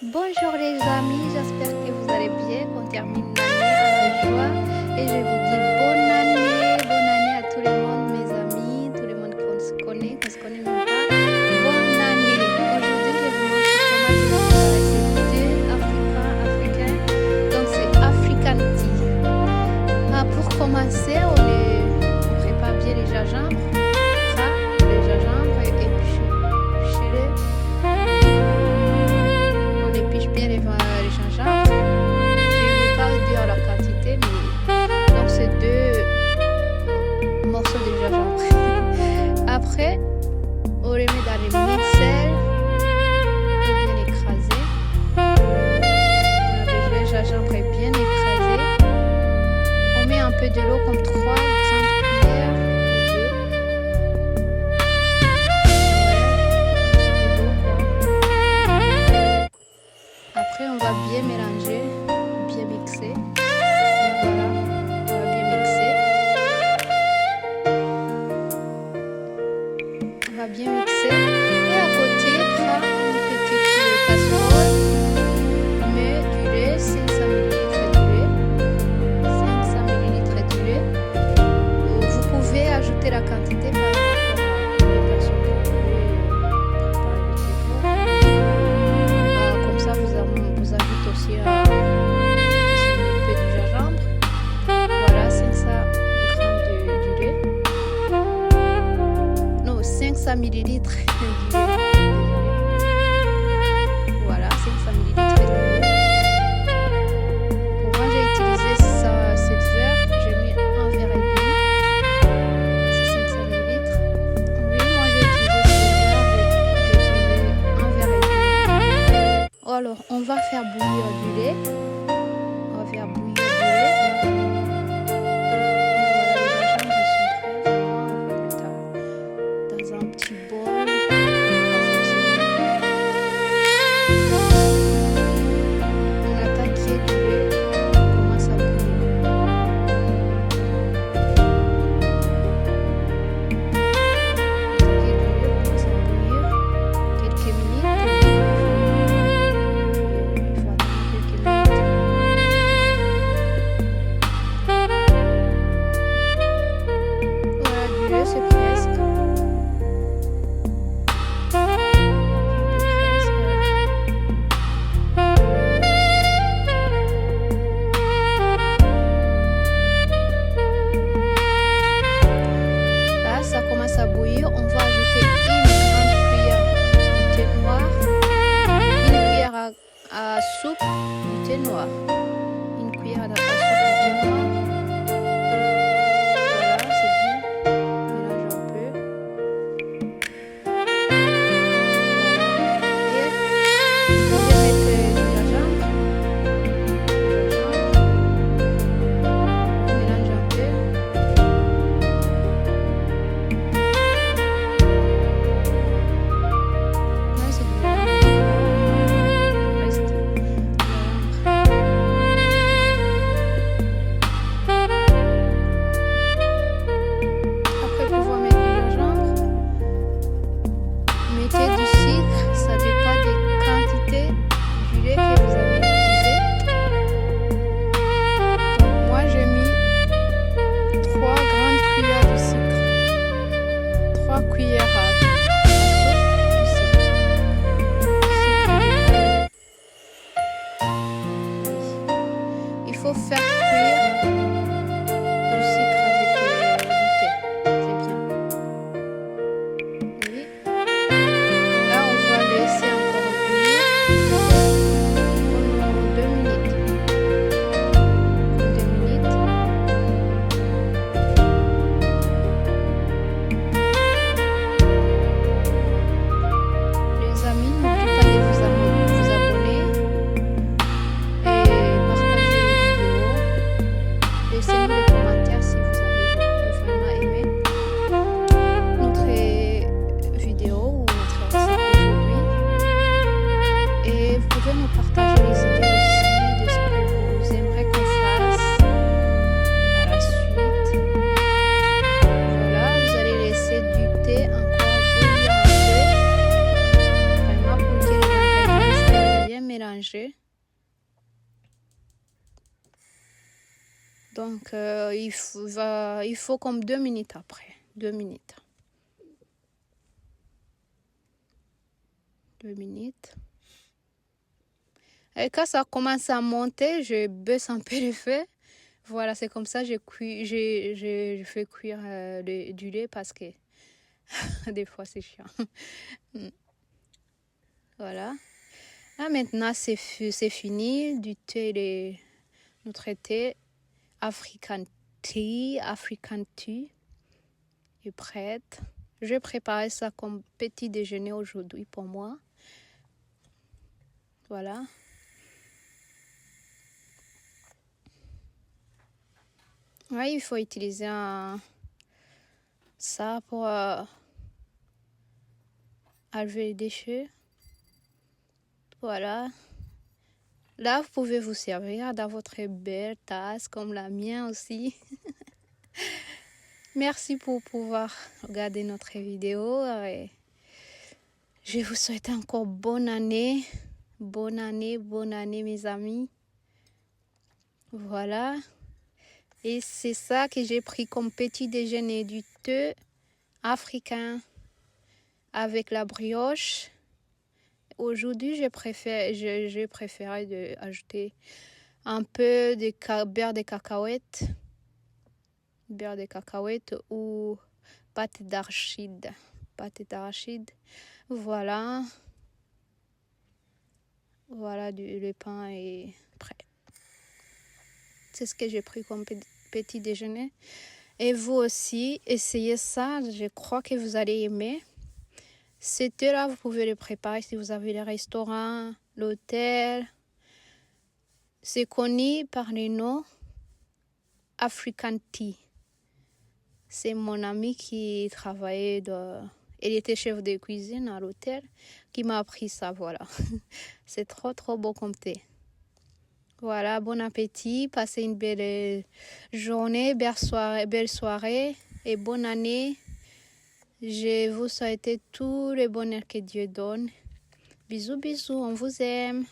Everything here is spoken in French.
Bonjour les amis, j'espère que vous allez bien, qu'on termine l'année à la joie et je vous dis bonne année à tout le monde, mes amis, tout le monde qu'on se connaît même pas. Bonne année. Aujourd'hui, je vous montre comment je vais préparer ce thé africain. Donc c'est African Tea. Pour commencer, on prépare bien les gingembre, les gingembre et épichez-les. Bien les gingembre. Je ne vais pas vous dire la quantité, mais donc c'est 2 morceaux de gingembre. Après, on les met dans les mixeurs pour bien écraser. On a le gingembre bien écrasé. On met un peu de l'eau comme 3 grandes cuillères ou 2. Après, on va bien mélanger, bien mixer. Voilà, on va bien mixer. On va bien mixer. Et à côté, prends une petite casserole. On met du lait, 500 ml de lait. 500 ml de lait. Vous pouvez ajouter la quantité par rapport aux personnes que vous voulez préparer le thé pour. Comme ça, vous ajoutez aussi un peu de gingembre. Voilà, 500 g du lait. Non, 500 ml du lait. Voilà, 500 ml de lait. Pour moi, j'ai utilisé cette verre. J'ai mis un verre et demi. C'est 500 ml. Oui, moi j'ai utilisé ce verre. J'ai utilisé un verre et demi. Alors, on va faire bouillir du lait. On va faire bouillir du lait. Et voilà, les gingembre sont prêts. On va mettre dans un petit bol. On attaque du lait. On commence à bouillir. Quelques minutes. manger. Donc, il faut comme 2 minutes après. 2 minutes. 2 minutes. Et quand ça commence à monter, je baisse un peu le feu. Voilà, c'est comme ça je fais cuire du lait parce que des fois c'est chiant. Voilà. Là maintenant c'est fini du thé, notre thé African tea est prête. Je vais préparer ça comme petit déjeuner aujourd'hui pour moi. Voilà. Ouais, il faut utiliser ça pour enlever les déchets. Voilà. Là, vous pouvez vous servir dans votre belle tasse, comme la mienne aussi. Merci pour pouvoir regarder notre vidéo. Et je vous souhaite encore bonne année. Bonne année, mes amis. Voilà. Et c'est ça que j'ai pris comme petit déjeuner, du thé africain avec la brioche. Aujourd'hui, j'ai préféré ajouter un peu de beurre de cacahuètes ou pâte d'arachide. Voilà. Voilà, le pain est prêt. C'est ce que j'ai pris comme petit déjeuner. Et vous aussi, essayez ça. Je crois que vous allez aimer. C'était là, vous pouvez le préparer si vous avez le restaurant, l'hôtel. C'est connu par le nom African Tea. C'est mon ami qui travaillait il était chef de cuisine à l'hôtel qui m'a appris ça, voilà. C'est trop beau comme thé. Voilà, bon appétit, passez une belle journée, belle soirée et bonne année. Je vous souhaite tout le bonheur que Dieu donne. Bisous, on vous aime.